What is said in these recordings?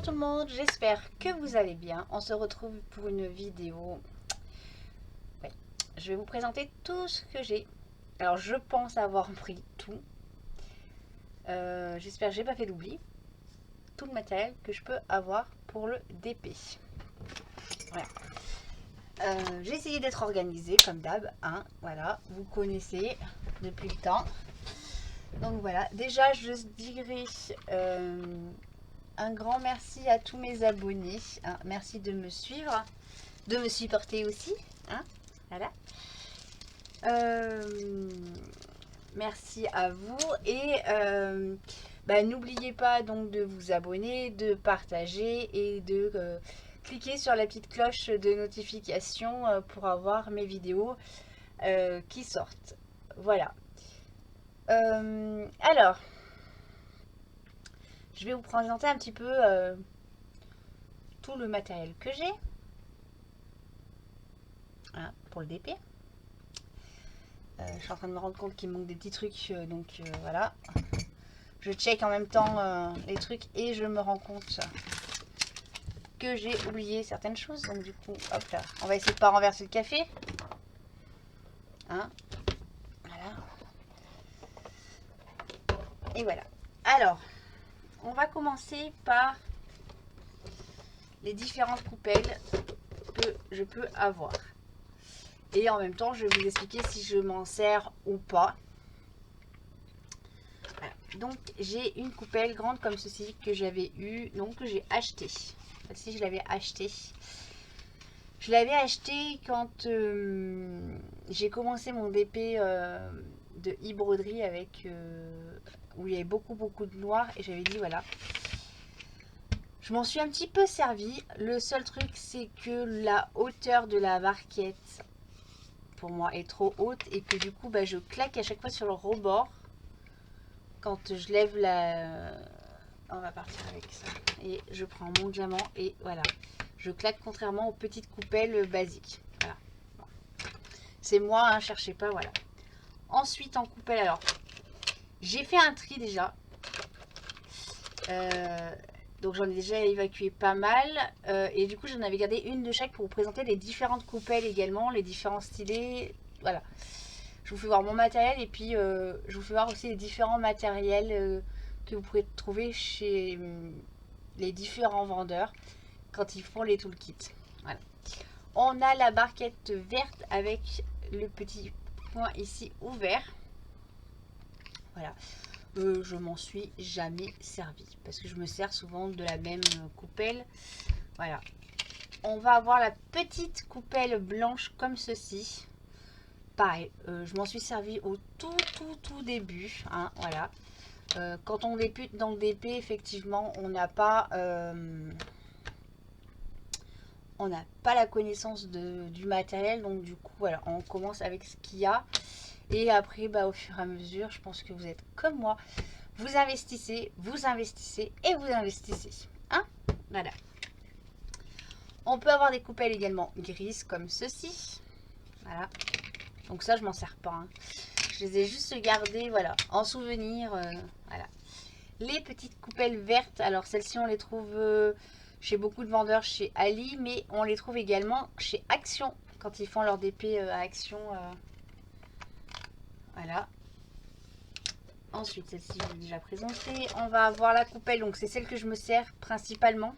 Bonjour tout le monde, j'espère que vous allez bien. On se retrouve pour une vidéo. Ouais, je vais vous présenter tout ce que j'ai. Alors je pense avoir pris tout. J'espère que j'ai pas fait d'oubli. Tout le matériel que je peux avoir pour le DP. Voilà. J'ai essayé d'être organisée comme d'hab. Hein, voilà, vous connaissez depuis le temps. Donc voilà, déjà je dirais un grand merci à tous mes abonnés. Hein, merci de me suivre, de me supporter aussi. Hein, voilà. Merci à vous et n'oubliez pas donc de vous abonner, de partager et de cliquer sur la petite cloche de notification pour avoir mes vidéos qui sortent. Voilà. Alors, je vais vous présenter un petit peu tout le matériel que j'ai pour le DP. Je suis en train de me rendre compte qu'il me manque des petits trucs, donc voilà. Je check en même temps les trucs et je me rends compte que j'ai oublié certaines choses. Donc du coup, hop là, on va essayer de pas renverser le café. Hein, voilà. Et voilà. Alors, on va commencer par les différentes coupelles que je peux avoir. Et en même temps, je vais vous expliquer si je m'en sers ou pas. Voilà. Donc, j'ai une coupelle grande comme ceci que j'avais eu, donc que j'ai acheté. Celle-ci, je l'avais acheté. Je l'avais acheté quand j'ai commencé mon DP de e-broderie avec où il y avait beaucoup de noir et j'avais dit voilà. Je m'en suis un petit peu servi. Le seul truc, c'est que la hauteur de la barquette pour moi est trop haute et que du coup je claque à chaque fois sur le rebord quand je lève la... On va partir avec ça et je prends mon diamant et voilà, je claque contrairement aux petites coupelles basiques. Voilà, bon. C'est moi, hein, cherchez pas, voilà. Ensuite en coupelle, alors j'ai fait un tri déjà, donc j'en ai déjà évacué pas mal et du coup j'en avais gardé une de chaque pour vous présenter les différentes coupelles également, les différents stylés. Voilà, je vous fais voir mon matériel et puis je vous fais voir aussi les différents matériels que vous pouvez trouver chez les différents vendeurs quand ils font les toolkits. Voilà. On a la barquette verte avec le petit point ici ouvert. Voilà. Je m'en suis jamais servi parce que je me sers souvent de la même coupelle. Voilà. On va avoir la petite coupelle blanche comme ceci. Pareil, je m'en suis servi au tout début. Hein, voilà. Quand on débute dans le DP, effectivement, on n'a pas la connaissance du matériel. Donc du coup, voilà, on commence avec ce qu'il y a. Et après, au fur et à mesure, je pense que vous êtes comme moi. Vous investissez et vous investissez. Hein, voilà. On peut avoir des coupelles également grises comme ceci. Voilà. Donc ça, je m'en sers pas. Hein. Je les ai juste gardées, voilà, en souvenir. Voilà. Les petites coupelles vertes. Alors celles-ci, on les trouve chez beaucoup de vendeurs, chez Ali, mais on les trouve également chez Action quand ils font leur DP à Action. Voilà. Ensuite, celle-ci, je l'ai déjà présentée. On va avoir la coupelle, donc c'est celle que je me sers principalement.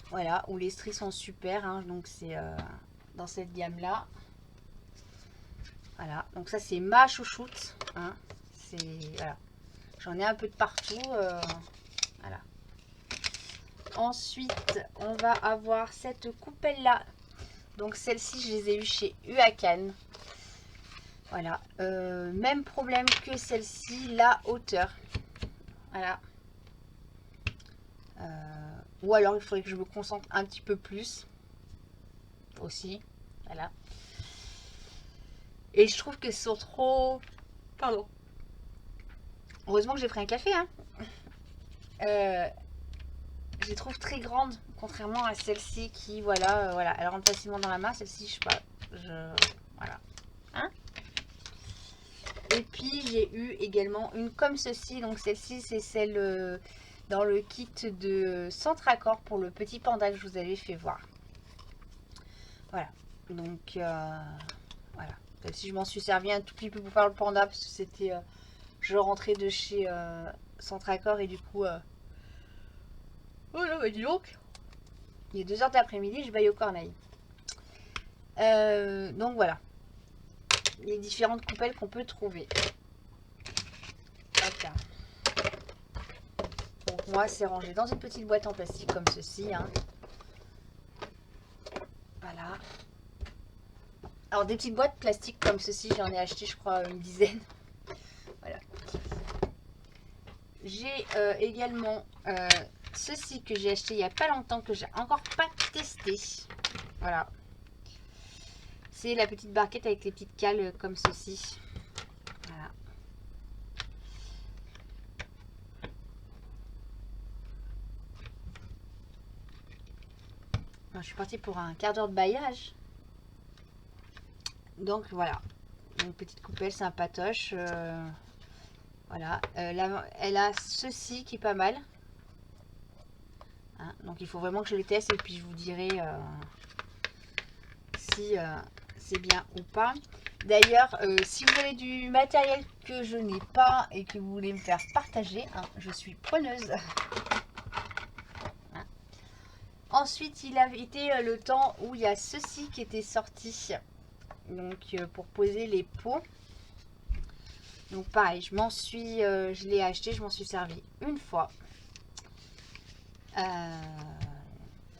Voilà, où les stries sont super. Hein, donc c'est dans cette gamme-là. Voilà, donc ça c'est ma chouchoute. Hein, voilà. J'en ai un peu de partout. Voilà. Ensuite, on va avoir cette coupelle-là. Donc celle-ci, je les ai eues chez Huacan. Voilà, même problème que celle-ci, la hauteur. Voilà. Ou alors il faudrait que je me concentre un petit peu plus aussi. Voilà. Et je trouve que ce sont trop... Pardon. Heureusement que j'ai pris un café. Hein. Je les trouve très grandes, contrairement à celle-ci qui, voilà, elle rentre facilement dans la main. Celle-ci, je sais pas. Voilà. Hein. Et puis j'ai eu également une comme ceci. Donc celle-ci, c'est celle dans le kit de Centracor pour le petit panda que je vous avais fait voir. Voilà, donc voilà. Si je m'en suis servi un tout petit peu pour faire le panda parce que c'était, je rentrais de chez Centracor et du coup, oh là, bah dis donc, il est 2 h d'après-midi, je baille aux corneilles. Donc voilà, les différentes coupelles qu'on peut trouver. Hop là. Donc moi, c'est rangé dans une petite boîte en plastique comme ceci. Hein. Voilà. Alors des petites boîtes plastiques comme ceci, j'en ai acheté je crois une dizaine. Voilà. J'ai également ceci que j'ai acheté il n'y a pas longtemps, que j'ai encore pas testé. Voilà. C'est la petite barquette avec les petites cales comme ceci. Voilà. Alors, je suis partie pour un quart d'heure de bailliage. Donc voilà. Une petite coupelle sympatoche. Voilà. Elle a ceci qui est pas mal. Hein, donc il faut vraiment que je les teste et puis je vous dirai si c'est bien ou pas. D'ailleurs, si vous avez du matériel que je n'ai pas et que vous voulez me faire partager, hein, je suis preneuse. Hein. Ensuite, il a été le temps où il y a ceci qui était sorti. Donc pour poser les pots. Donc pareil, je l'ai acheté, je m'en suis servi une fois.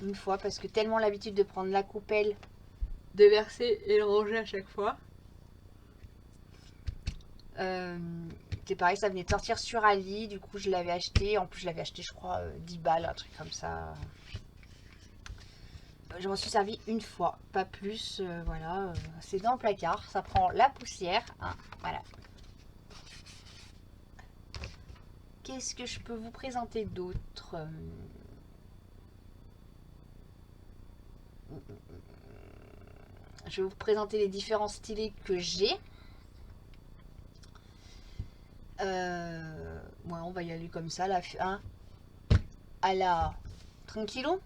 Une fois parce que tellement l'habitude de prendre la coupelle, de verser et le ranger à chaque fois. C'est pareil, ça venait de sortir sur Ali, du coup je l'avais acheté. En plus je l'avais acheté je crois 10 balles, un truc comme ça. Je m'en suis servi une fois, pas plus. Voilà, c'est dans le placard, ça prend la poussière. Hein, voilà. Qu'est-ce que je peux vous présenter d'autre? Je vais vous présenter les différents stylés que j'ai. Ouais, on va y aller comme ça, hein, à la tranquillo.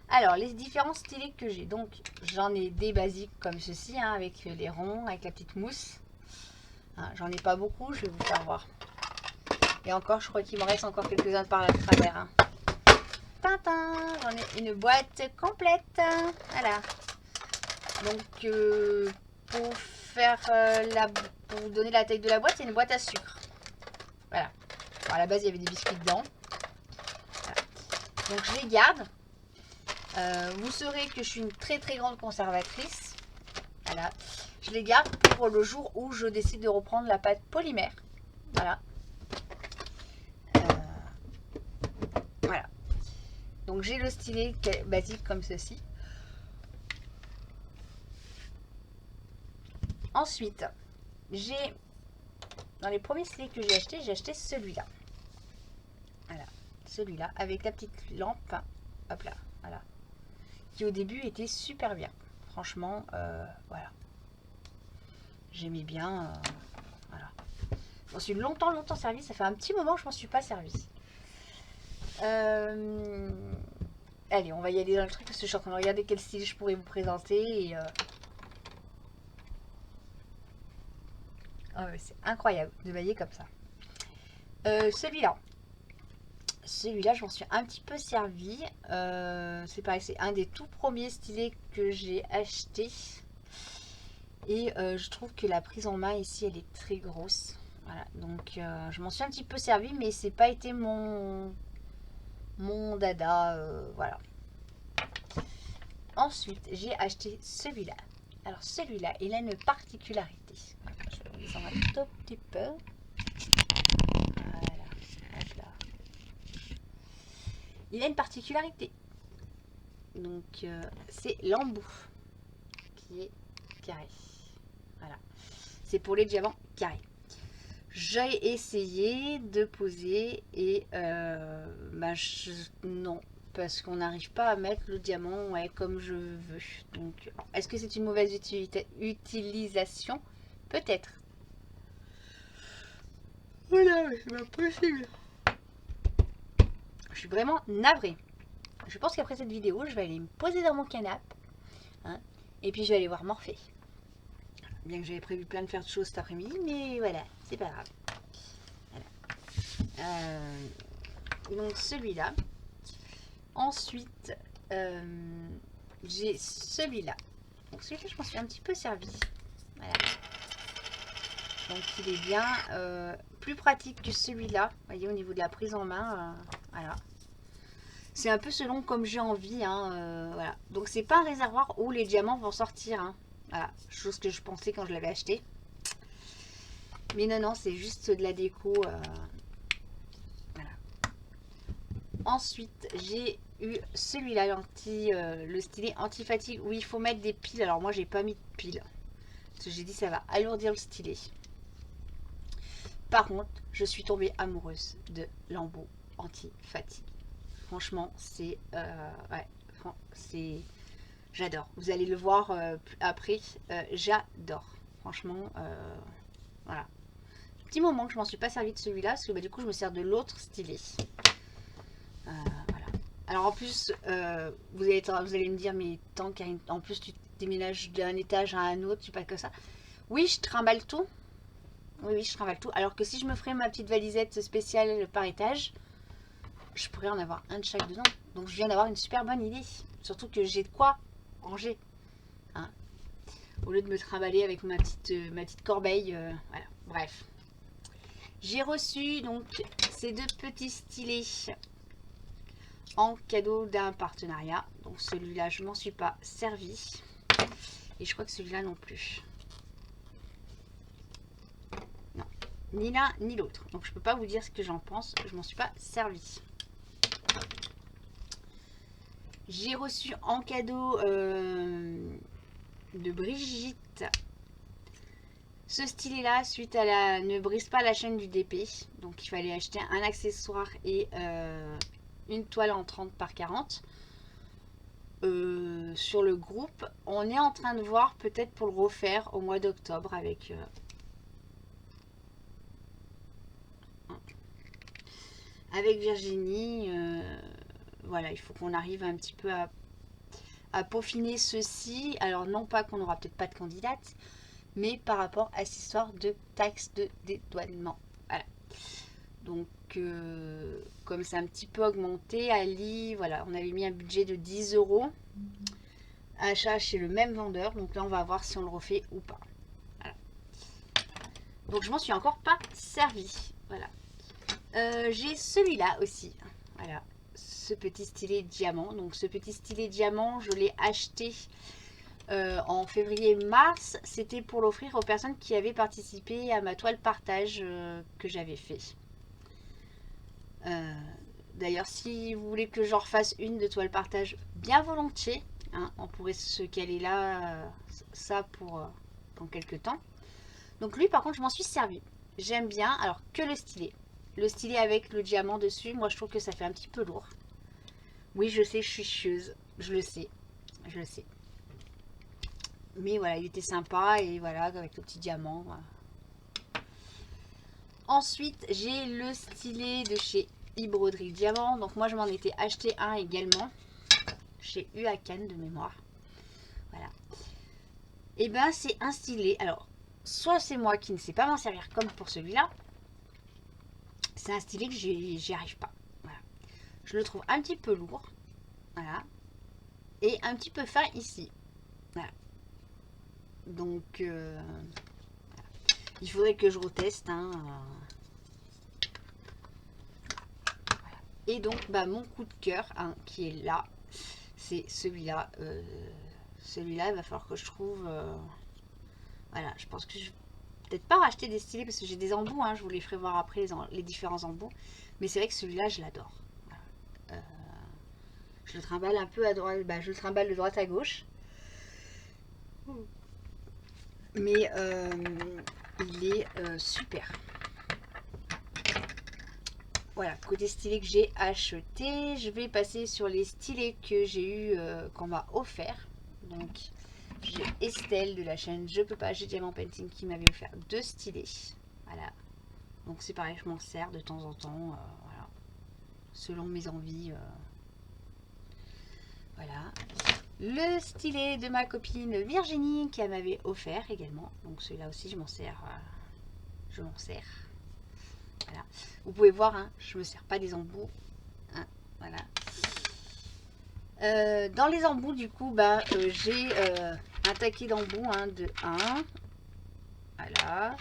Alors, les différents stylés que j'ai. Donc, j'en ai des basiques comme ceci, hein, avec les ronds, avec la petite mousse. Hein, j'en ai pas beaucoup, je vais vous faire voir. Et encore, je crois qu'il m'en reste encore quelques-uns par là de travers. Hein. Tintin, j'en ai une boîte complète. Voilà. Donc, pour faire pour vous donner la taille de la boîte, c'est une boîte à sucre. Voilà. Bon, à la base, il y avait des biscuits dedans. Voilà. Donc, je les garde. Vous saurez que je suis une très très grande conservatrice. Voilà. Je les garde pour le jour où je décide de reprendre la pâte polymère. Voilà. Voilà. Donc, j'ai le stylet basique comme ceci. Ensuite, dans les premiers stylés que j'ai acheté celui-là. Voilà, celui-là avec la petite lampe. Hop là, voilà. Qui au début était super bien. Franchement, voilà. J'aimais bien. Voilà. Je m'en suis longtemps servi. Ça fait un petit moment que je m'en suis pas servi. Allez, on va y aller dans le truc parce que je suis en train de regarder quel style je pourrais vous présenter. Et, oh, c'est incroyable de bailler comme ça. Celui-là, je m'en suis un petit peu servi. C'est pareil, c'est un des tout premiers stylés que j'ai acheté. Et je trouve que la prise en main ici, elle est très grosse. Voilà, donc je m'en suis un petit peu servi, mais c'est pas été mon dada. Voilà. Ensuite, j'ai acheté celui-là. Alors celui-là, il a une particularité. Je vais vous descendre un tout petit peu. Voilà. Hop là. Il a une particularité. Donc c'est l'embout qui est carré. Voilà. C'est pour les diamants carrés. J'ai essayé de poser et non. Parce qu'on n'arrive pas à mettre le diamant comme je veux. Donc, est-ce que c'est une mauvaise utilisation? Peut-être. Voilà, c'est pas possible. suis vraiment navrée. Je pense qu'après cette vidéo, je vais aller me poser dans mon canapé. Hein, et puis je vais aller voir Morphée. Bien que j'avais prévu plein de faire de choses cet après-midi, mais voilà, c'est pas grave. Voilà. Donc celui-là. Ensuite, j'ai celui-là. Donc celui-là, je m'en suis un petit peu servi. Voilà. Donc il est bien plus pratique que celui-là. Vous voyez, au niveau de la prise en main. Voilà. C'est un peu selon comme j'ai envie. Hein, voilà. Donc c'est pas un réservoir où les diamants vont sortir. Hein. Voilà. Chose que je pensais quand je l'avais acheté. Mais non, non, c'est juste de la déco. Voilà. Ensuite, j'ai eu celui-là, le stylet anti-fatigue où il faut mettre des piles. Alors moi, j'ai pas mis de piles. Parce que j'ai dit ça va alourdir le stylet. Par contre, je suis tombée amoureuse de l'embout anti-fatigue. Franchement, c'est... ouais, c'est... J'adore. Vous allez le voir après. J'adore. Franchement, voilà. Petit moment que je m'en suis pas servi de celui-là. Parce que du coup, je me sers de l'autre stylet. Voilà. Alors en plus, vous allez me dire, mais tant qu'en plus tu déménages d'un étage à un autre, tu pas que ça. Oui, je trimballe tout. Oui, oui, je trimballe tout. Alors que si je me ferais ma petite valisette spéciale par étage, je pourrais en avoir un de chaque dedans. Donc je viens d'avoir une super bonne idée. Surtout que j'ai de quoi ranger. Hein, au lieu de me trimballer avec ma petite corbeille. Voilà, bref. J'ai reçu donc ces deux petits stylets en cadeau d'un partenariat. Donc celui-là, je m'en suis pas servi. Et je crois que celui-là non plus. Non, ni l'un ni l'autre. Donc je peux pas vous dire ce que j'en pense. Je m'en suis pas servi. J'ai reçu en cadeau de Brigitte ce stylet-là suite à la ne brise pas la chaîne du DP. Donc il fallait acheter un accessoire et une toile en 30 par 40. Sur le groupe, on est en train de voir peut-être pour le refaire au mois d'octobre avec Virginie. Voilà, il faut qu'on arrive un petit peu à peaufiner ceci. Alors non pas qu'on n'aura peut-être pas de candidate, mais par rapport à cette histoire de taxe de dédouanement. Voilà. Donc comme c'est un petit peu augmenté, Ali, voilà, on avait mis un budget de 10 €. Achat chez le même vendeur. Donc là, on va voir si on le refait ou pas. Voilà. Donc je m'en suis encore pas servi. Voilà. J'ai celui-là aussi. Voilà. Ce petit stylet diamant. Donc ce petit stylet diamant, je l'ai acheté en février-mars. C'était pour l'offrir aux personnes qui avaient participé à ma toile partage que j'avais fait. D'ailleurs, si vous voulez que j'en refasse une de toile partage, bien volontiers. Hein, on pourrait se caler là, ça pour dans quelques temps. Donc lui, par contre, je m'en suis servi. J'aime bien. Alors, que le stylet. Le stylet avec le diamant dessus, moi, je trouve que ça fait un petit peu lourd. Oui, je sais, je suis chieuse. Je le sais. Je le sais. Mais voilà, il était sympa. Et voilà, avec le petit diamant. Voilà. Ensuite, j'ai le stylet de chez Broderie Diamant. Donc moi, je m'en étais acheté un également. Chez Huacan de mémoire. Voilà. Et ben c'est un stylet. Alors, soit c'est moi qui ne sais pas m'en servir comme pour celui-là. C'est un stylet que j'y arrive pas. Voilà. Je le trouve un petit peu lourd. Voilà. Et un petit peu fin ici. Voilà. Donc, voilà. Il faudrait que je reteste. Hein. Voilà. Et donc, bah, mon coup de cœur, hein, qui est là. C'est celui-là. Celui-là, il va falloir que je trouve... voilà, je pense que je vais peut-être pas racheter des stylets parce que j'ai des embouts. Hein, je vous les ferai voir après, les différents embouts. Mais c'est vrai que celui-là, je l'adore. Voilà. Je le trimballe un peu à droite. Bah, je le trimballe de droite à gauche. Mais il est super. Voilà, côté stylet que j'ai acheté, je vais passer sur les stylets que j'ai eu, qu'on m'a offert. Donc, j'ai Estelle de la chaîne Je peux pas, j'ai Diamant Painting qui m'avait offert 2 stylets. Voilà. Donc, c'est pareil, je m'en sers de temps en temps. Voilà. selon mes envies. Voilà. Le stylet de ma copine Virginie qui m'avait offert également. Donc celui-là aussi, je m'en sers. Voilà. Vous pouvez voir, hein, je ne me sers pas des embouts. Hein, voilà. Dans les embouts, du coup, j'ai un taquet d'embouts de 1. Voilà.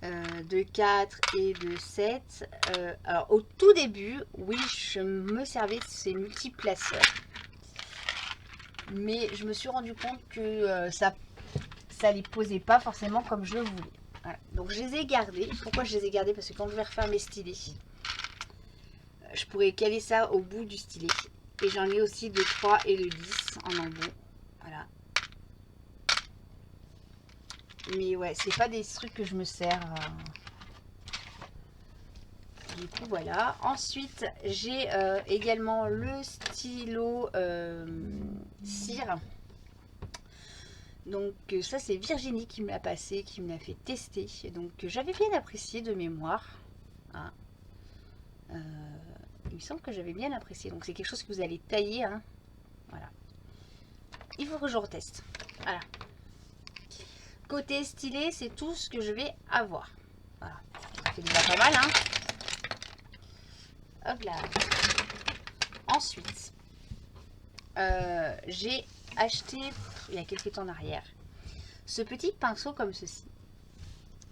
De 4 et de 7. Alors, au tout début, oui, je me servais de ces multiplaceurs. Mais je me suis rendu compte que ça les posait pas forcément comme je le voulais. Voilà. Donc, je les ai gardés. Pourquoi je les ai gardés? Parce que quand je vais refaire mes stylets, je pourrais caler ça au bout du stylet. Et j'en ai aussi de 3 et de 10 en embout. Voilà. Mais ouais, c'est pas des trucs que je me sers. Du coup, voilà. Ensuite, j'ai également le stylo cire. Donc ça, c'est Virginie qui me l'a passé, qui me l'a fait tester. Donc j'avais bien apprécié de mémoire. Hein. Il me semble que j'avais bien apprécié. Donc c'est quelque chose que vous allez tailler. Hein. Voilà. Il faut que je reteste. Voilà. Côté stylet, c'est tout ce que je vais avoir. Voilà. Ça fait déjà pas mal. Hein. Hop là. Ensuite, j'ai acheté, il y a quelques temps en arrière, ce petit pinceau comme ceci.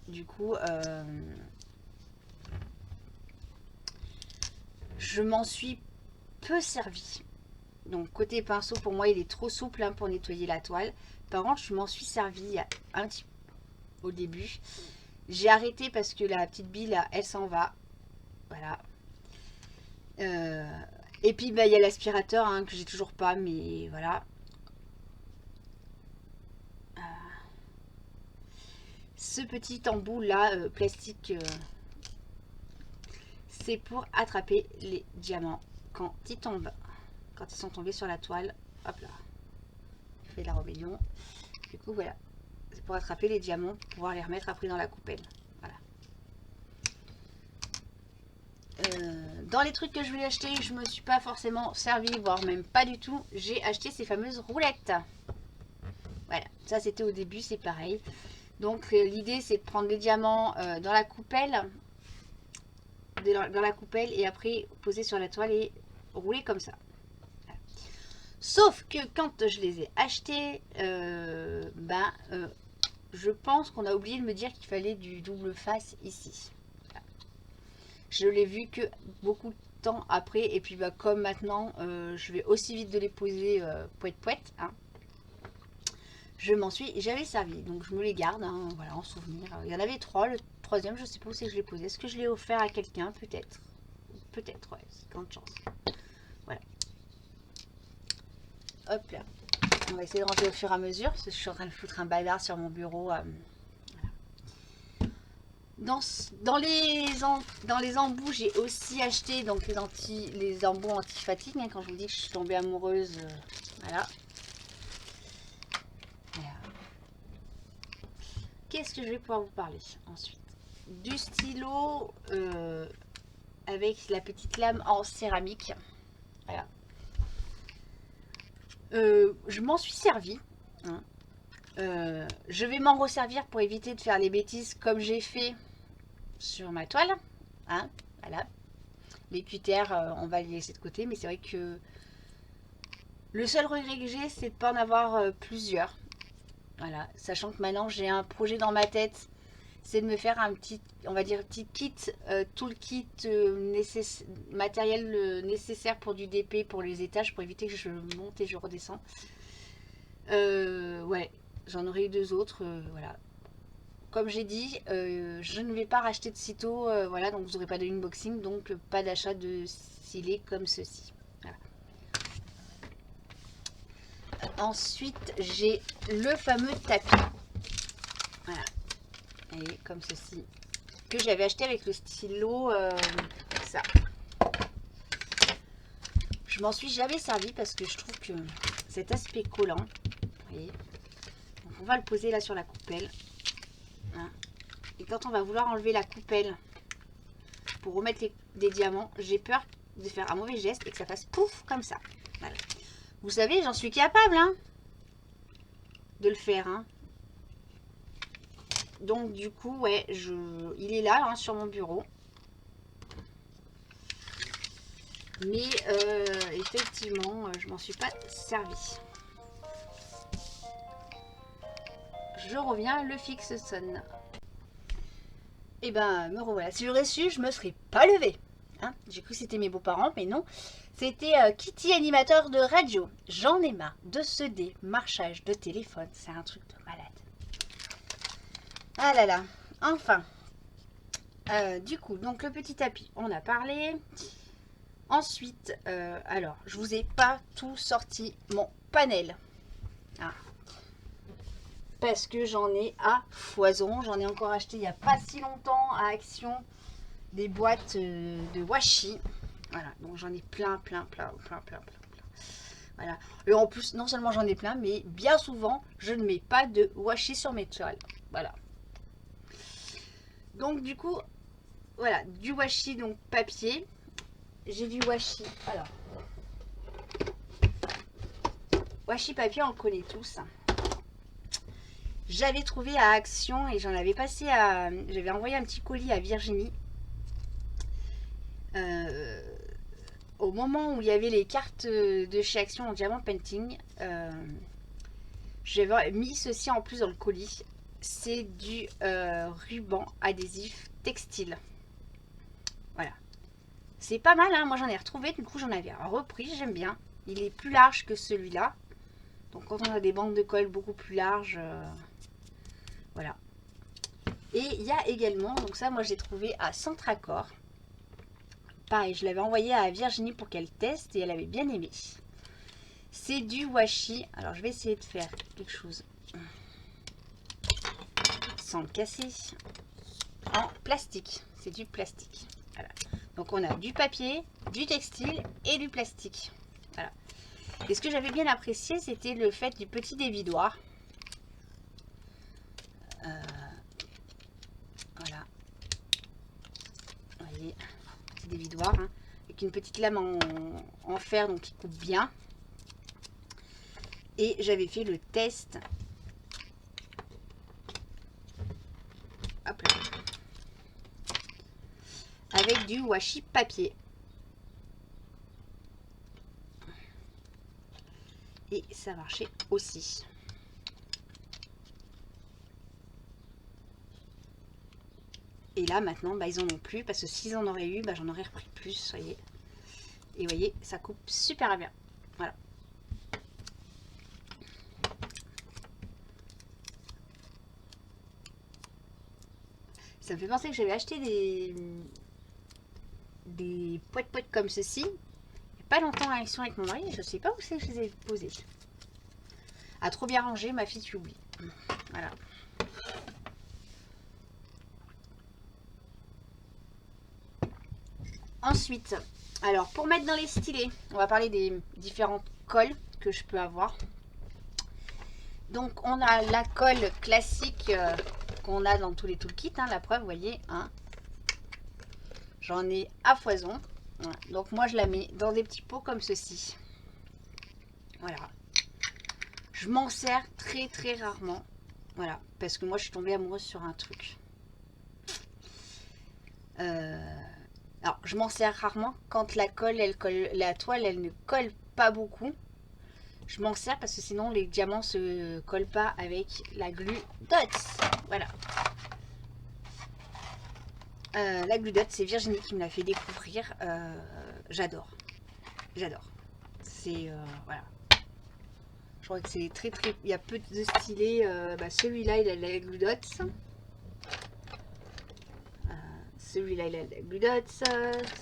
Du coup, je m'en suis peu servi. Donc, côté pinceau, pour moi, il est trop souple hein, pour nettoyer la toile. Par contre, je m'en suis servi un petit peu au début. J'ai arrêté parce que la petite bille, là, elle s'en va. Voilà. Et puis, il y a l'aspirateur hein, que j'ai toujours pas, mais voilà. Ce petit embout là, plastique, c'est pour attraper les diamants quand ils tombent. Quand ils sont tombés sur la toile. Hop là. Je fais la rébellion. Du coup, voilà. C'est pour attraper les diamants, pour pouvoir les remettre après dans la coupelle. Voilà. Dans les trucs que je voulais acheter, je me suis pas forcément servi, voire même pas du tout. J'ai acheté ces fameuses roulettes. Voilà. Ça, c'était au début, c'est pareil. Donc, l'idée, c'est de prendre les diamants dans la coupelle. Dans la coupelle et après poser sur la toile et rouler comme ça. Sauf que quand je les ai achetés, je pense qu'on a oublié de me dire qu'il fallait du double face ici. Voilà. Je l'ai vu que beaucoup de temps après et puis comme maintenant je vais aussi vite de les poser poète hein, j'avais servi donc je me les garde hein, voilà, en souvenir. Il y en avait 3, le troisième je sais pas où c'est que je l'ai posé. Est-ce que je l'ai offert à quelqu'un? Peut-être ouais, c'est grande chance. Voilà. Hop là. On va essayer de ranger au fur et à mesure parce que je suis en train de foutre un bazar sur mon bureau. Voilà. Dans les embouts, j'ai aussi acheté donc les embouts anti-fatigue hein, quand je vous dis que je suis tombée amoureuse. Voilà. Qu'est-ce que je vais pouvoir vous parler ensuite? Du stylo avec la petite lame en céramique. Voilà. Je m'en suis servi. Hein. Je vais m'en resservir pour éviter de faire les bêtises comme j'ai fait sur ma toile. Hein. Voilà. Les cutters, on va les laisser de côté. Mais c'est vrai que le seul regret que j'ai, c'est de ne pas en avoir plusieurs. Voilà. Sachant que maintenant, j'ai un projet dans ma tête. C'est de me faire un petit, on va dire, petit kit, tout le kit matériel nécessaire pour du DP, pour les étages, pour éviter que je monte et je redescends. Ouais, j'en aurai eu 2 autres, voilà. Comme j'ai dit, je ne vais pas racheter de sitôt, voilà, donc vous n'aurez pas de unboxing, donc pas d'achat de stylés comme ceci. Voilà. Ensuite, j'ai le fameux tapis. Voilà. Et comme ceci, que j'avais acheté avec le stylo, ça. Je m'en suis jamais servi parce que je trouve que cet aspect collant, vous voyez, donc on va le poser là sur la coupelle. Hein. Et quand on va vouloir enlever la coupelle pour remettre des diamants, j'ai peur de faire un mauvais geste et que ça fasse pouf comme ça. Voilà. Vous savez, j'en suis capable, hein, de le faire, hein. Donc du coup, ouais, il est là, hein, sur mon bureau. Mais effectivement, je m'en suis pas servi. Je reviens, le fixe sonne. Et ben, me revoilà. Si j'aurais su, je me serais pas levée. Hein, j'ai cru que c'était mes beaux-parents, mais non. C'était Kitty, animateur de radio. J'en ai marre de ce démarchage de téléphone. C'est un truc de malade. Ah là là. Enfin. Du coup, donc le petit tapis, on a parlé. Ensuite, alors, je vous ai pas tout sorti mon panel. Ah. Parce que j'en ai à foison. J'en ai encore acheté il n'y a pas si longtemps à Action. Des boîtes de washi. Voilà, donc j'en ai plein. Voilà. Et en plus, non seulement j'en ai plein, mais bien souvent, je ne mets pas de washi sur mes toiles. Voilà. Donc du coup, voilà, du washi, donc papier. J'ai du washi. Alors, washi papier, on le connaît tous. J'avais trouvé à Action et j'en avais passé à... J'avais envoyé un petit colis à Virginie. Au moment où il y avait les cartes de chez Action en diamant painting, j'avais mis ceci en plus dans le colis. C'est du ruban adhésif textile. Voilà. C'est pas mal, hein. Moi j'en ai retrouvé, du coup j'en avais repris, j'aime bien. Il est plus large que celui-là. Donc quand on a des bandes de colle beaucoup plus larges, voilà. Et il y a également, donc ça moi j'ai trouvé à Centracor. Pareil, je l'avais envoyé à Virginie pour qu'elle teste et elle avait bien aimé. C'est du washi. Alors je vais essayer de faire quelque chose sans le casser. En plastique. C'est du plastique. Voilà. Donc on a du papier, du textile et du plastique. Voilà. Et ce que j'avais bien apprécié, c'était le fait du petit dévidoir. Voilà. Vous voyez, petit dévidoir, hein, avec une petite lame en fer, donc qui coupe bien. Et j'avais fait le test. Hop là. Avec du washi papier. Et ça marchait aussi. Et là maintenant, bah, ils en ont plus parce que s'ils en auraient eu, bah, j'en aurais repris plus, voyez. Et vous voyez, ça coupe super bien. Voilà. Ça me fait penser que j'avais acheté des poètes comme ceci. Il n'y a pas longtemps à Action avec mon mari. Je ne sais pas où c'est que je les ai posés. À trop bien ranger, ma fille tu oublies. Voilà. Ensuite, alors pour mettre dans les stylets, on va parler des différentes colles que je peux avoir. Donc on a la colle classique qu'on a dans tous les toolkits, hein, la preuve, vous voyez, hein. J'en ai à foison. Voilà. Donc moi je la mets dans des petits pots comme ceci. Voilà. Je m'en sers très rarement. Voilà, parce que moi je suis tombée amoureuse sur un truc. Alors je m'en sers rarement quand la colle, la toile, elle ne colle pas beaucoup. Je m'en sers parce que sinon les diamants se collent pas avec la Glue Dots. Voilà. La Glue Dots, c'est Virginie qui me l'a fait découvrir. J'adore. J'adore. C'est voilà. Je crois que c'est très. Il y a peu de stylés. Celui-là, il a la Glue Dots. Celui-là, il a de la Glue Dots.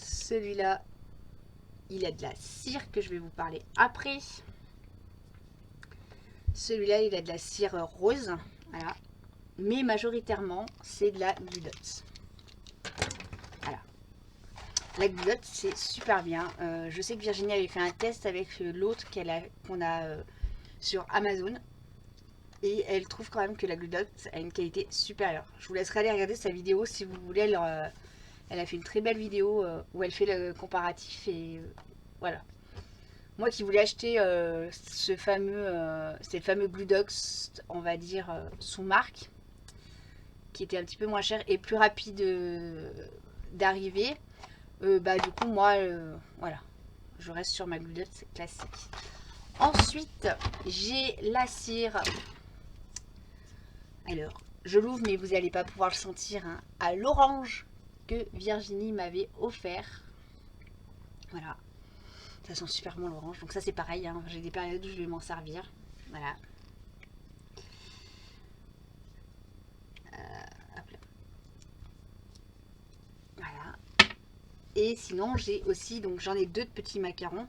Celui-là, il a de la cire que je vais vous parler après. Celui-là, il a de la cire rose. Voilà. Mais majoritairement, c'est de la Glue Dots. Voilà. La Glue Dots, c'est super bien. Je sais que Virginie avait fait un test avec l'autre qu'on a sur Amazon. Et elle trouve quand même que la Glue Dots a une qualité supérieure. Je vous laisserai aller regarder sa vidéo si vous voulez Elle a fait une très belle vidéo où elle fait le comparatif et voilà. Moi qui voulais acheter c'est le fameux Gludox, on va dire, sous marque, qui était un petit peu moins cher et plus rapide d'arriver. Bah du coup moi, voilà, je reste sur ma Gludox classique. Ensuite, j'ai la cire. Alors, je l'ouvre, mais vous n'allez pas pouvoir le sentir, hein, à l'orange que Virginie m'avait offert. Voilà. Ça sent super bon l'orange. Donc ça c'est pareil, hein. J'ai des périodes où je vais m'en servir. Voilà. Hop là. Voilà. Et sinon j'ai aussi, donc j'en ai 2 petits macarons.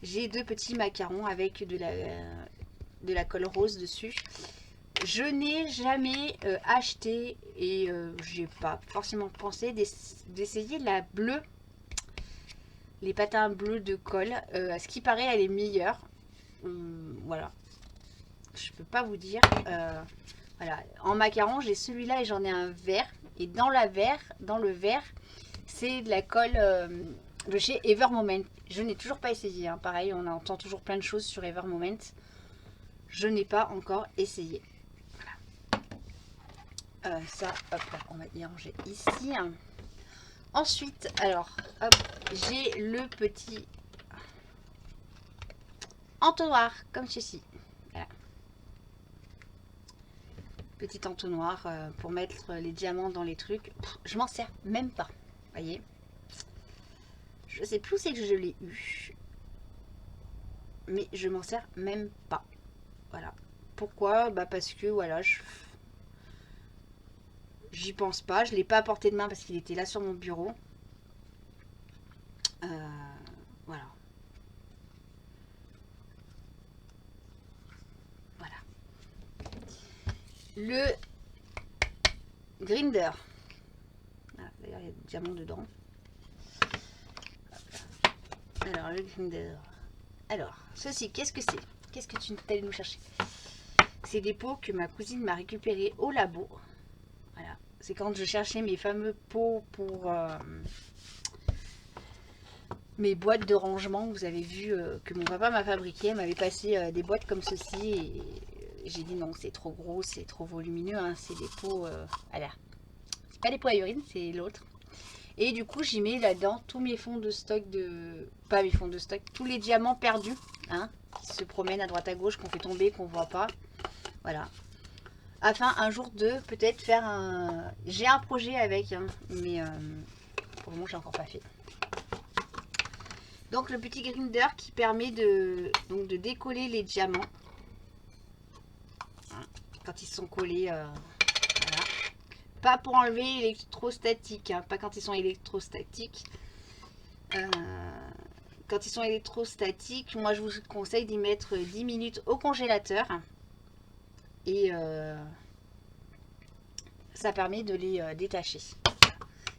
J'ai 2 petits macarons avec de la colle rose dessus. Je n'ai jamais acheté et j'ai pas forcément pensé d'essayer la bleue. Les patins bleus de colle. À ce qui paraît, elle est meilleure. Voilà. Je peux pas vous dire. Voilà. En macaron, j'ai celui-là et j'en ai un vert. Et dans le vert, c'est de la colle de chez Evermoment. Je n'ai toujours pas essayé, hein. Pareil, on entend toujours plein de choses sur Evermoment. Je n'ai pas encore essayé. Voilà. Ça, hop là, on va y ranger ici. Ensuite, alors, hop, j'ai le petit entonnoir, comme ceci. Voilà. Petit entonnoir pour mettre les diamants dans les trucs. Je m'en sers même pas, voyez. Je sais plus où c'est que je l'ai eu. Mais je m'en sers même pas. Voilà. Pourquoi? Bah parce que, voilà, j'y pense pas. Je ne l'ai pas à portée de main parce qu'il était là sur mon bureau. Voilà. Voilà. Le grinder. Ah, d'ailleurs, il y a des diamants dedans. Alors, le grinder. Alors, ceci, qu'est-ce que c'est? Qu'est-ce que tu allais nous chercher? C'est des pots que ma cousine m'a récupérés au labo. Voilà. C'est quand je cherchais mes fameux pots pour mes boîtes de rangement. Vous avez vu que mon papa m'a fabriqué. Elle m'avait passé des boîtes comme ceci. Et j'ai dit non, c'est trop gros, c'est trop volumineux. Hein, c'est des pots... voilà. C'est pas des pots à urine, c'est l'autre. Et du coup, j'y mets là-dedans tous mes fonds de stock de... Pas mes fonds de stock, tous les diamants perdus. Hein, qui se promènent à droite à gauche, qu'on fait tomber, qu'on voit pas. Voilà. Afin un jour de peut-être faire un... J'ai un projet avec, hein, mais pour le moment, j'ai encore pas fait. Donc le petit grinder qui permet de décoller les diamants. Quand ils sont collés, voilà. Pas pour enlever l'électrostatique, hein, pas quand ils sont électrostatiques. Quand ils sont électrostatiques, moi je vous conseille d'y mettre 10 minutes au congélateur. Et ça permet de les détacher.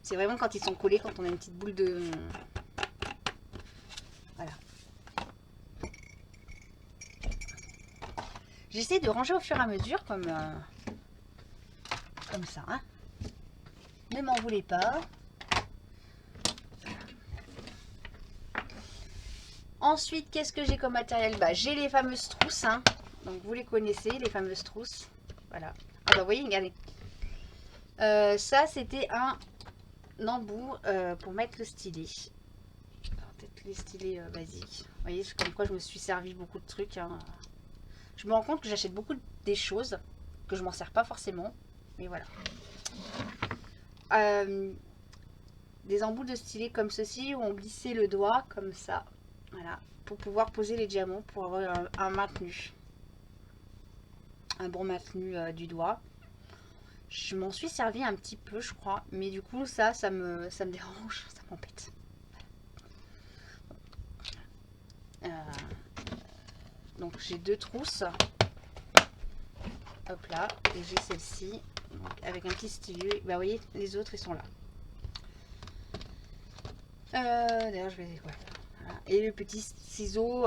C'est vraiment quand ils sont collés, quand on a une petite boule de... Voilà. J'essaie de ranger au fur et à mesure, comme ça. Hein. Ne m'en voulez pas. Ensuite, qu'est-ce que j'ai comme matériel? Bah, j'ai les fameuses trousses. Hein. Donc, vous les connaissez, les fameuses trousses. Voilà. Ah bah, vous voyez, regardez. Ça, c'était un embout pour mettre le stylet. Peut-être les stylets basiques. Vous voyez, comme quoi je me suis servi beaucoup de trucs. Hein. Je me rends compte que j'achète beaucoup des choses, que je m'en sers pas forcément. Mais voilà. Des embouts de stylet comme ceci, où on glissait le doigt comme ça. Voilà. Pour pouvoir poser les diamants, pour avoir un maintenu. Un bon maintenu du doigt. Je m'en suis servi un petit peu, je crois. Mais du coup, ça me dérange. Ça m'embête. Donc j'ai 2 trousses. Hop là. Et j'ai celle-ci. Avec un petit stylet. Bah vous voyez, les autres, ils sont là. D'ailleurs, je vais... Ouais. Voilà. Et le petit ciseau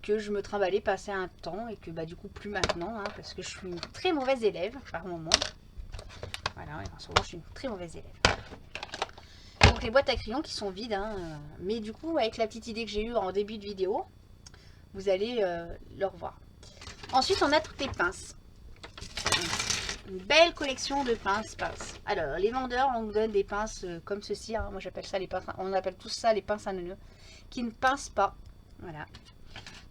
que je me trimballais passer un temps. Et que bah du coup, plus maintenant. Hein, parce que je suis une très mauvaise élève par moment. Voilà. Voilà, en ce moment, je suis une très mauvaise élève. Donc les boîtes à crayons qui sont vides, hein, mais du coup, avec la petite idée que j'ai eue en début de vidéo, vous allez le revoir. Ensuite, on a toutes les pinces. Une belle collection de pinces. Alors, les vendeurs, on nous donne des pinces comme ceci. Hein. Moi, j'appelle ça les pinces. On appelle tous ça les pinces à nœuds qui ne pincent pas. Voilà.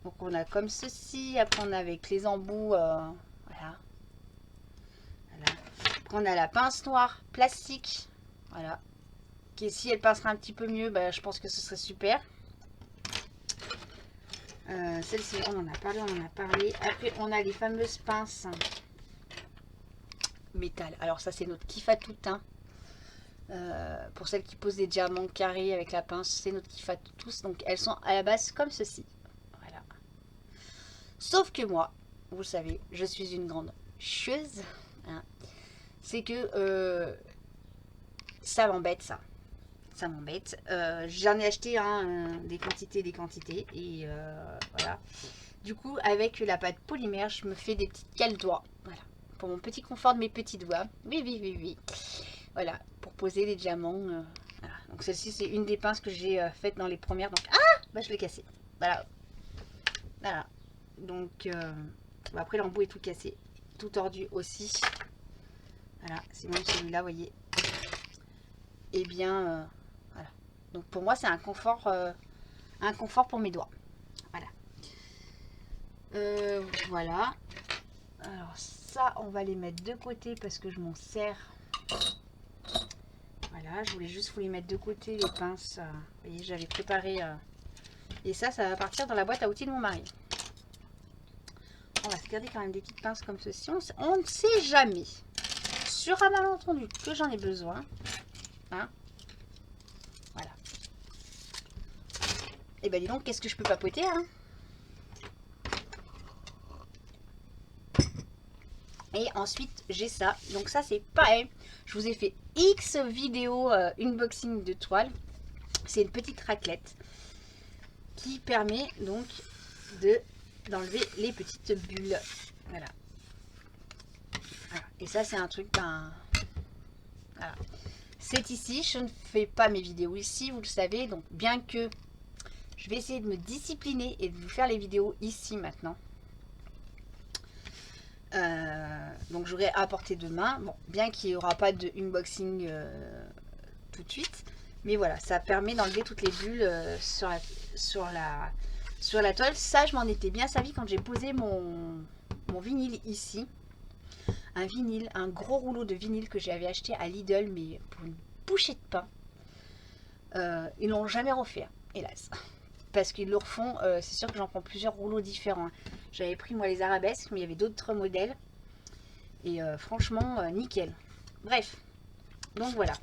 Donc, on a comme ceci. Après, on a avec les embouts. Voilà. Après, on a la pince noire plastique. Voilà. Qui, si elle pincera un petit peu mieux, bah, je pense que ce serait super. Celle-ci, on en a parlé. Après, on a les fameuses pinces métal. Alors ça, c'est notre kiff à tout teint. Pour celles qui posent des diamants carrés avec la pince, c'est notre kiff à tous. Donc elles sont à la base comme ceci. Voilà. Sauf que moi, vous savez, je suis une grande chieuse. Hein. C'est que ça m'embête ça. Ça m'embête. J'en ai acheté des quantités. Et voilà. Du coup, avec la pâte polymère, je me fais des petites cales doigts. Voilà. Pour mon petit confort de mes petits doigts. Oui. Voilà. Pour poser les diamants. Voilà. Donc celle-ci, c'est une des pinces que j'ai faites dans les premières. Donc, bah, je l'ai cassée. Voilà. Voilà. Donc, après, l'embout est tout cassé. Tout tordu aussi. Voilà. C'est même celui-là, vous voyez. Eh bien, voilà. Donc, pour moi, c'est un confort pour mes doigts. Voilà. Voilà. Alors, ça, on va les mettre de côté parce que je m'en sers. Voilà, je voulais juste vous les mettre de côté, les pinces. Vous voyez, j'avais préparé. Et ça va partir dans la boîte à outils de mon mari. On va se garder quand même des petites pinces comme ceci. On ne sait jamais. Sur un malentendu que j'en ai besoin. Hein. Voilà. Et ben dis donc, qu'est-ce que je peux papoter, hein? Et ensuite, j'ai ça. Donc ça, c'est pareil. Je vous ai fait X vidéos unboxing de toile. C'est une petite raclette qui permet donc d'enlever les petites bulles. Voilà. Et ça, c'est un truc, voilà. C'est ici. Je ne fais pas mes vidéos ici, vous le savez. Donc, bien que je vais essayer de me discipliner et de vous faire les vidéos ici maintenant. Donc j'aurai à portée de main. Bon, bien qu'il n'y aura pas de unboxing tout de suite, mais voilà, ça permet d'enlever toutes les bulles sur la toile. Ça, je m'en étais bien servi quand j'ai posé mon vinyle ici. Un vinyle, un gros rouleau de vinyle que j'avais acheté à Lidl, mais pour une bouchée de pain. Ils l'ont jamais refait, hélas. Parce qu'ils le refont, c'est sûr que j'en prends plusieurs rouleaux différents. J'avais pris moi les arabesques, mais il y avait d'autres modèles. Et franchement, nickel. Bref, donc voilà.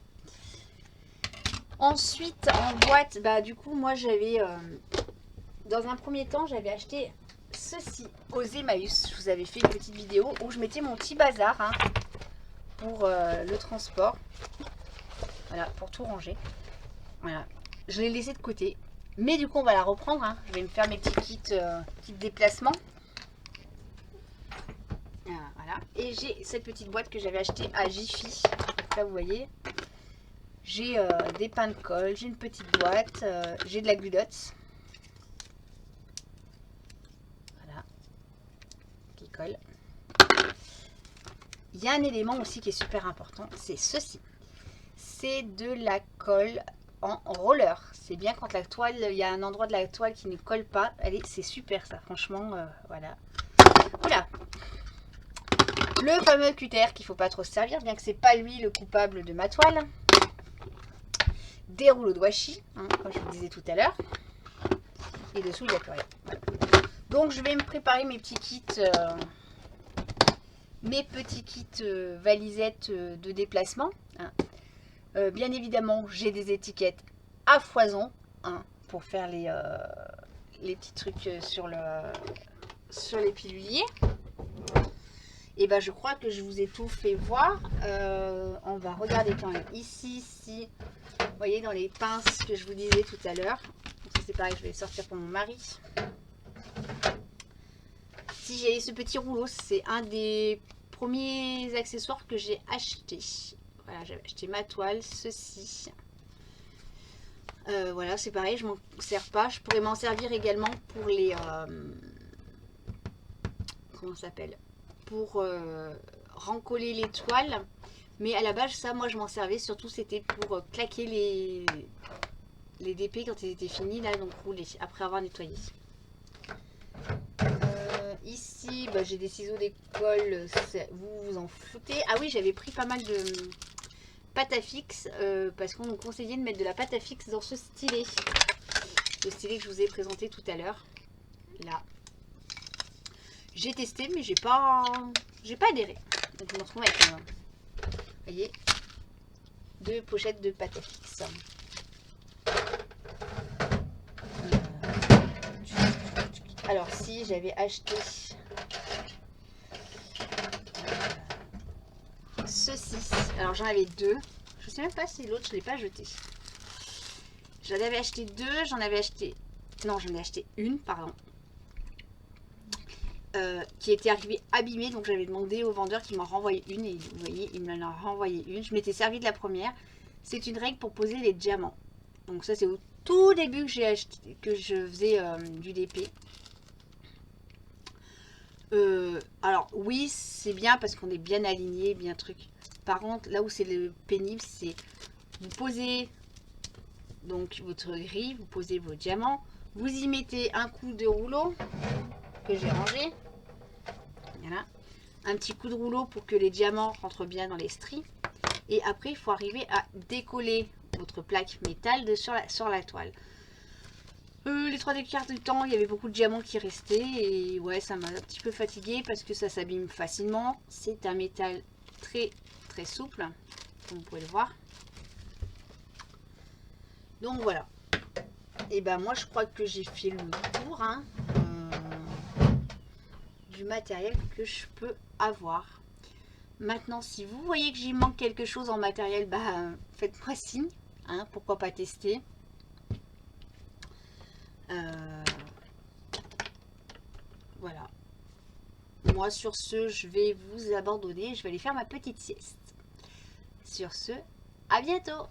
Ensuite, en boîte, bah du coup, moi j'avais, dans un premier temps, j'avais acheté ceci aux Emmaüs. Je vous avais fait une petite vidéo où je mettais mon petit bazar pour le transport. Voilà, pour tout ranger. Voilà, je l'ai laissé de côté. Mais du coup, on va la reprendre. Hein. Je vais me faire mes petits kits déplacement. Voilà. Et j'ai cette petite boîte que j'avais achetée à Jiffy. Là, vous voyez. J'ai des pains de colle. J'ai une petite boîte. J'ai de la glulotte. Voilà. Qui colle. Il y a un élément aussi qui est super important. C'est ceci. C'est de la colle en roller. C'est bien quand la toile, il y a un endroit de la toile qui ne colle pas. Allez, c'est super ça, franchement, voilà. Oula. Le fameux cutter qu'il ne faut pas trop se servir, bien que c'est pas lui le coupable de ma toile. Des rouleaux de washi, hein, comme je vous disais tout à l'heure. Et dessous, il n'y a plus rien. Voilà. Donc, je vais me préparer mes petits kits, valisettes de déplacement. Hein. Bien évidemment, j'ai des étiquettes à foison hein, pour faire les petits trucs sur les piluliers. Et ben, je crois que je vous ai tout fait voir. On va regarder quand même ici, vous voyez, dans les pinces que je vous disais tout à l'heure. C'est pareil, je vais les sortir pour mon mari. Si j'ai ce petit rouleau, c'est un des premiers accessoires que j'ai acheté. Voilà, j'avais acheté ma toile, ceci. Voilà, c'est pareil, je m'en sers pas. Je pourrais m'en servir également pour les... comment ça s'appelle? Pour rencoller les toiles. Mais à la base, ça, moi, je m'en servais. Surtout, c'était pour claquer les DP quand ils étaient finis, là, donc rouler, après avoir nettoyé. Ici, bah, j'ai des ciseaux d'école. Vous vous en foutez. Ah oui, j'avais pris pas mal de pâte à fixe parce qu'on nous conseillait de mettre de la pâte à fixe dans ce stylet. Le stylet que je vous ai présenté tout à l'heure. Là. J'ai testé, mais j'ai pas adhéré. Donc je me retrouve avec, vous voyez, 2 pochettes de pâte à fixe. Alors si j'avais acheté ceci, alors j'en avais 2. Je sais même pas si l'autre je l'ai pas jeté. J'en avais acheté 2, j'en ai acheté une, pardon. Qui était arrivée abîmée, donc j'avais demandé au vendeur qu'il m'en renvoyait une et vous voyez il m'en a renvoyé une. Je m'étais servi de la première. C'est une règle pour poser les diamants. Donc ça c'est au tout début que j'ai acheté, que je faisais du DP. Alors oui c'est bien parce qu'on est bien aligné, bien truc. Par contre là où c'est le pénible, c'est vous posez donc votre grille, vous posez vos diamants, vous y mettez un coup de rouleau que j'ai rangé. Voilà. Un petit coup de rouleau pour que les diamants rentrent bien dans les stries. Et après, il faut arriver à décoller votre plaque métal sur la toile. Les 3/4 du temps, il y avait beaucoup de diamants qui restaient. Et ouais, ça m'a un petit peu fatigué parce que ça s'abîme facilement. C'est un métal très très souple, comme vous pouvez le voir. Donc voilà. Et ben moi, je crois que j'ai fait le tour du matériel que je peux avoir. Maintenant, si vous voyez que j'y manque quelque chose en matériel, bah, faites-moi signe. Hein, pourquoi pas tester. Voilà. Moi, sur ce, je vais vous abandonner. Je vais aller faire ma petite sieste. Sur ce, à bientôt!